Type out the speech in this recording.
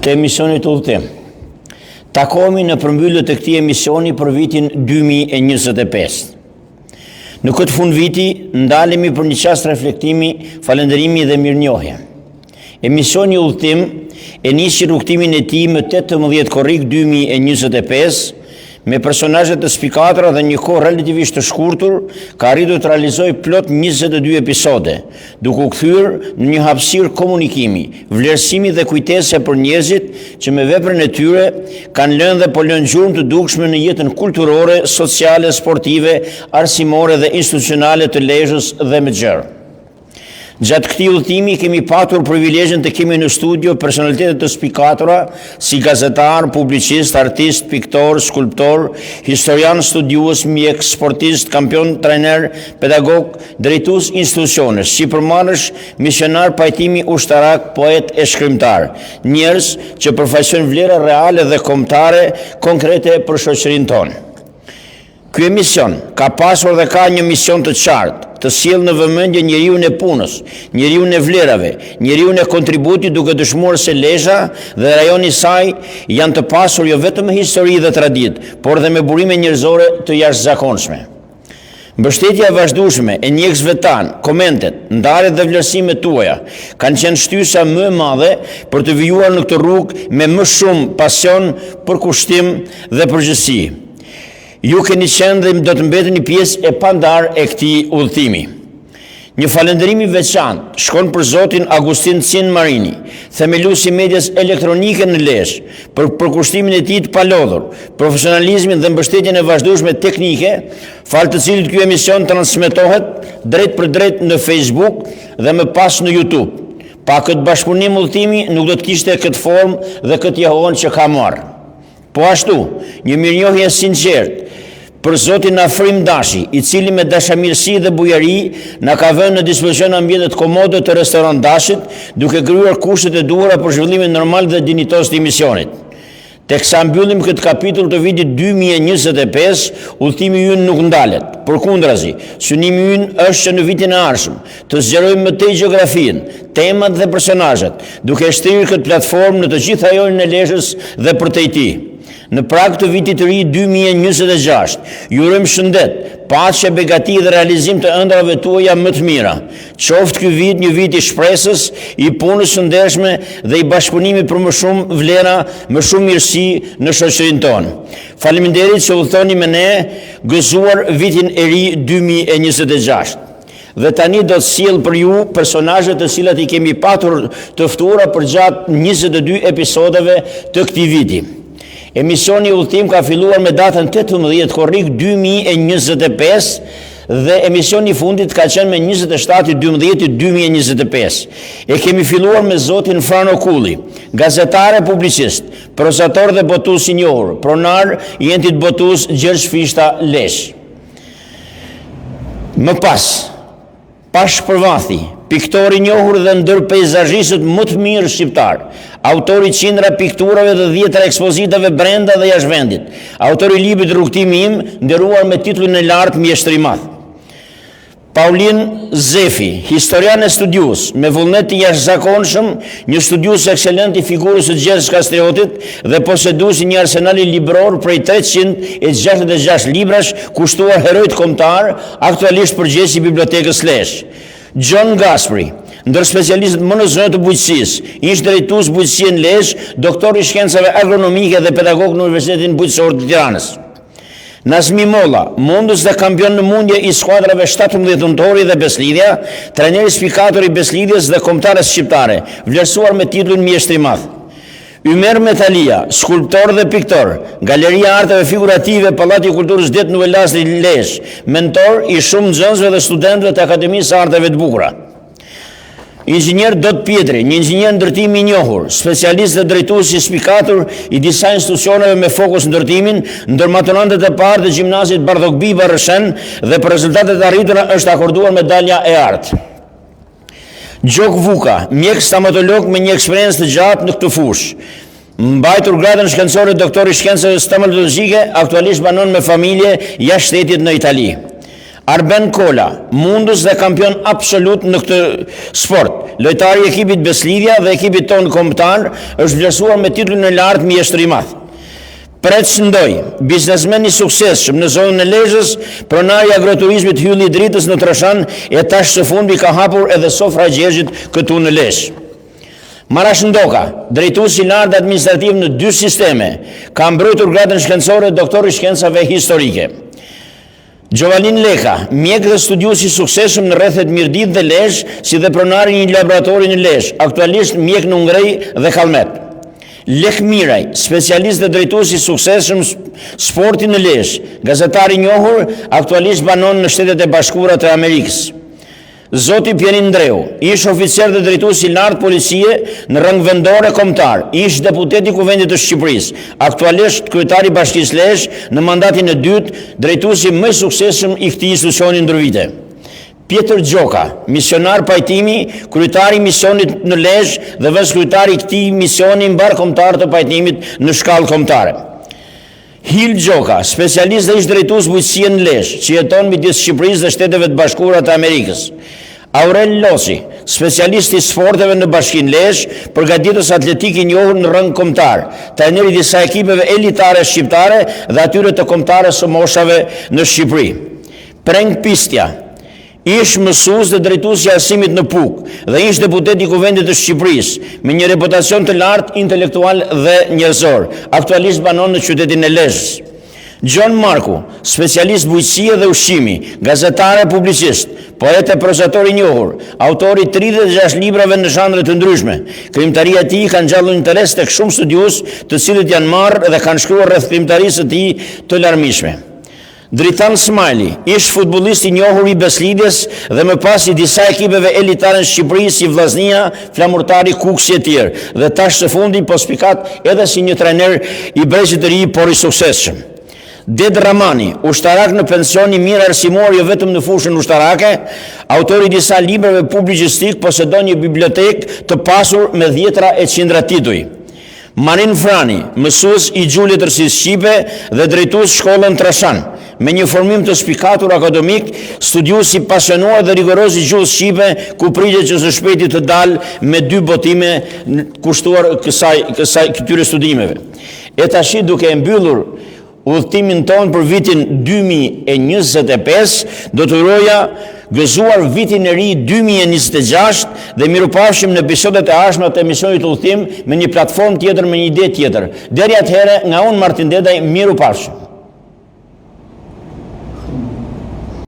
të emisionit Udhëtim. Takohemi në përmbyllje të këtij emisioni për vitin 2025. Në këtë fund viti ndalemi për një çast reflektimi, falënderimi dhe mirënjohje. Emisioni Udhëtim e nisi rrugtimin e tij më 18 korrik 2025 me personazhe të spikatura dhe një kohë relativisht të shkurtur, ka arritur të realizojë plot 22 episode, duke u kthyer në një hapësirë komunikimi, vlerësimi dhe kujtese për njerëzit që me veprën e tyre kanë lënë dhe po lënë gjurmë të dukshme në jetën kulturore, sociale, sportive, arsimore dhe institucionale të Lezhës dhe më gjerë. Gjatë këtij udhëtimi kemi patur privilegjen të kemi në studio personalitete të spikatura si gazetar, publicist, artist, piktor, skulptor, historian, studiues, mjek, sportist, kampion, trajner, pedagog, drejtues institucionesh, sipërmarrësh, misionar, pajtimi ushtarak, poet e shkrimtar, njerëz që përfaqësojnë vlera reale dhe kombëtare konkrete për shoqërinë tonë. Ky emision ka pasur dhe ka një mision të qartë, të sjellë në vëmendje njeriun e punës, njeriun e vlerave, njeriun e kontributit, duke dëshmuar se Lezhë dhe rajoni i saj janë të pasur jo vetëm me histori dhe traditë, por dhe me burime njerëzore të jashtëzakonshme. Mbështetja e vazhdueshme e njerëzve tanë, komentet, ndarjet dhe vlerësimet tuaja kanë qenë shtysa më e madhe për të vijuar në këtë rrugë me më shumë pasion, përkushtim dhe përgjegjësi. Ju keni qenë dhe do të mbeteni pjesë e pandarë e këtij udhëtimi. Një falënderim i veçantë shkon për zotin Agustin Cin Marini, themeluesi i medias elektronike në Lezhë, për përkushtimin e tij të palodhur, profesionalizmin dhe mbështetjen e vazhdueshme teknike, fal të cilit ky emision transmetohet drejt për drejt në Facebook dhe më pas në YouTube. Pa këtë bashkëpunim udhëtimi nuk do të kishte këtë formë dhe këtë jahon që ka marrë. Po ashtu, një mirënjohje sinqertë për zotin Afrim Dashi, i cili me dashamirësi dhe bujari na ka vënë në dispozicion ambientet komode të restorant Dashit, duke krijuar kushtet e duhura për zhvillimin normal dhe dinjitos të emisionit. Teksa mbyllim këtë kapitull të vitit 2025, udhëtimi ynë nuk ndalet. Përkundrazi, synimi ynë është që në vitin e ardhshëm të zgjerojmë më tej gjeografinë, temat dhe personazhet, duke shtrirë këtë platformë në të gjithë rajonin e Lezhës dhe përtej tij. Në prag të vitit të ri 2026, ju urojmë shëndet, paqe, begati dhe realizim të ëndrave tuaja më të mira. Qoftë ky vit një vit i shpresës, i punës së ndershme dhe i bashkëpunimit për më shumë vlera, më shumë mirësi në shoqërinë tonë. Faleminderit që udhëtoni me ne gëzuar vitin e ri 2026. Dhe tani do të sjell për ju personazhet të cilat i kemi patur të ftuara për gjatë 22 episodeve të këtij viti. Emisioni Udhëtim ka filluar me datën 18 korrik 2025 dhe emisioni i fundit ka qenë me 27/12/2025. E kemi filluar me zotin Frano Kulli, gazetar e publicist, prozator dhe botues i njohur, pronar i entit botues Gjergj Fishta Lezhë. Më pas, Pash Përvathi, piktor i njohur dhe ndër peizazhistët më të mirë shqiptar, autori qindra pikturave dhe 10 ekspozitave brenda dhe jashtë vendit, autori i librit Rrugtimi im, nderuar me titullin e lartë Mjeshtri i Madh. Paulin Zefi, historian e studius, me vullnet të jashtëzakonshëm, një studius ekselent i figurës së Gjergjës Kastriotit dhe posedues i një arsenali libror prej 366 librash kushtuar herojt kombëtar, aktualisht përgjegjës i Bibliotekës Lezhë. John Gaspari, ndër specialistët më në zonë të bujqësisë, ish drejtues bujqësie në Lezhë, doktor i shkencave agronomike dhe pedagog në Universitetin Bujqësor të Tiranës. Nazmi Molla, mundës dhe kampion në mundje i skuadrave 17 Dhuntori dhe Beslidhja, trajneri spikator i Beslidhjes dhe kombëtares shqiptare, vlerësuar me titullin Mjeshtri i Madh. Ymer Metalia, skulptor dhe piktor, Galeria Arteve Figurative, Pallati i Kulturës Det Nuvelas në Lezhë, mentor i shumë nxënësve dhe studentëve të Akademisë së Arteve të Bukura. Inxhinier Dot Pietri, një inxhinier ndërtimi i njohur, specialist dhe drejtues i spikatur i disa institucioneve me fokus ndërtimin, ndër maturantët e parë të gjimnazit Bardhok Biba Rëshen dhe për rezultatet arritura është akorduar medalja e artë. Gjok Vuka, mjek stomatolog me një eksperiencë të gjatë në këtë fushë. Mbajtur gradën shkencore doktor i shkencave stomatologjike, aktualisht banon me familje jashtë shtetit në Itali. Arben Kola, mundus dhe kampion absolut në këtë sport. Lojtari i ekipit Beslidhja dhe ekipit tonë kombëtar është vlerësuar me titullin e lartë mjeshtër i madh. Pret Shëndoj, biznesmen i suksesshëm në zonën e Lezhës, pronari i agroturizmit Hylli i Dritës në Trashan e tash së fundi ka hapur edhe sofra e Gjergjit këtu në Lezhë. Marash Ndoka, drejtuesi i lartë administrativ në 2 sisteme, ka mbrojtur gradën shkencore doktor i shkencave historike. Gjovalin Leka, mjek dhe studius i suksesshëm në rrethet Mirdit dhe Lezhë, si dhe pronari i një laboratori në Lezhë, aktualisht mjek në Ungrej dhe Kalmet. Lek Miraj, specialist dhe drejtues i suksesshëm sporti në Lezhë, gazetar i njohur, aktualisht banon në Shtetet e Bashkuara të Amerikës. Zoti Pjenin Ndreu, ish oficer dhe drejtues i lartë policie në rang vendore kombëtar, ish deputet i Kuvendit të Shqipërisë, aktualisht kryetari i Bashkisë Lezhë në mandatin e dytë, drejtuesi më i suksesshëm i këtij institucioni ndër vite. Pjetër Gjoka, misionar pajtimi, kryetari i misionit në Lezhë dhe vëzhkryetari i këtij misioni mbar kombëtar të pajtimit në shkallë kombëtare. Hil Gjoka, specialist dhe ish drejtues bujqësie në Lezhë, që jeton midis Shqipërisë dhe Shteteve të Bashkuara të Amerikës. Aurel Losi, specialist i sporteve në Bashkinë Lezhë, përgatitës atletik i njohur në rang kombëtar, trajner i disa ekipeve elitare shqiptare dhe atyre të kombëtare së moshave në Shqipëri. Preng Pistja, ish mësues dhe drejtues i arsimit në PUK dhe ish deputet i Kuvendit të Shqipërisë, me një reputacion të lartë intelektual dhe njerëzor, aktualisht banon në qytetin e Lezhës. John Marku, specialist bujqësie dhe ushqimi, gazetar e publicist, poet e prozator i njohur, autori 36 librave në zhanre të ndryshme. Krimtaria e tij ka ngjallur interes tek shumë studios, të cilët janë marrë dhe kanë shkruar rreth krimtarisë së tij të larmishme. Dritan Smajli, ish futbollist i njohur i Beslidhjes dhe më pas i disa ekipeve elitare në Shqipëri si Vllaznia, Flamurtari, Kuksi e tjerë, dhe tash së fundi po spikat edhe si një trajner i brezit të ri por i suksesshëm. Ded Ramani, ushtarak në pension i mirë arsimor jo vetëm në fushën ushtarake, autori disa librave publicistik, posedon një bibliotek të pasur me dhjetra e qindra tituj. Marin Frani, mësues i gjuhës tërësisë shqipe dhe drejtues shkollën Trashan, me një formim të spikatur akademik, studius i pasionuar dhe rigoroz i gjuhës shqipe, ku pritet që së shpejti të dalë me 2 botime kushtuar këtyre studimeve. E tash duke e mbyllur udhëtimin tonë për vitin 2025, do të uroja gëzuar vitin e ri 2026 dhe mirupafshim në episodet e ardhshme të emisionit Udhëtim me një platformë tjetër, me një ide tjetër. Deri atëherë, nga unë Martin Dedaj, mirupafshim.